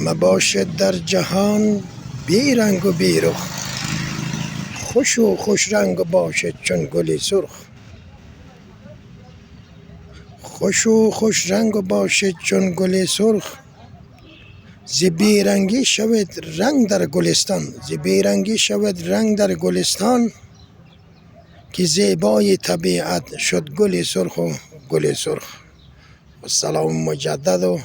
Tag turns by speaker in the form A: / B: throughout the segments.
A: مباشد در جهان بی رنگ و بی رخ، خوش و خوش رنگ و باشد چون گل سرخ. خوش و خوش رنگ و باشد چون گل سرخ، ز بی رنگی شود رنگ در گلستان. ز بی رنگی شود رنگ در گلستان، که زیبای طبیعت شد گل سرخ و گل سرخ. و سلام مجدد و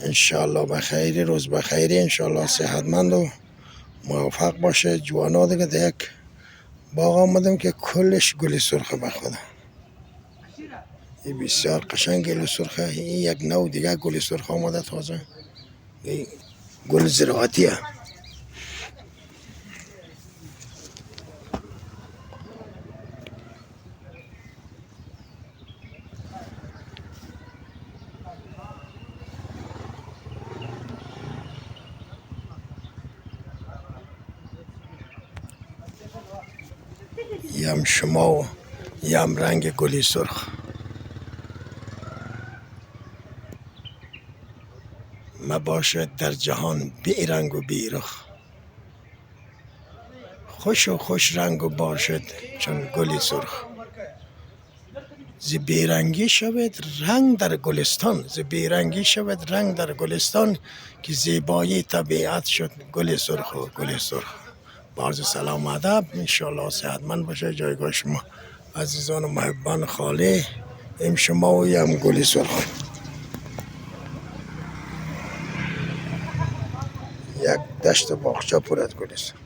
A: انشالله بخیر، روز بخیری، انشالله صحتمند و موفق باشه. جوانا دیگه در یک باغ آمدم که کلش گل سرخه به خدا. این بسیار قشنگ گل سرخه. این یک نوع دیگه گل سرخ آمده تازه. این گل زراعتیه. یم شما و یم رنگ گلی سرخ. مباشد در جهان بی رنگ و بی رخ، خوش و خوش رنگ و باشد چون گلی سرخ. ز بیرنگی شود رنگ در گلستان. ز بیرنگی شود رنگ در گلستان، که زیبایی طبیعت شد گل سرخ و گل سرخ. با عرض سلام و ادب، انشالله صحتمند باشه جایگاه شما عزیزان و محبان خالی. ام شما و یم گل سرخ. یک دشت باغچه پر از گل سرخ.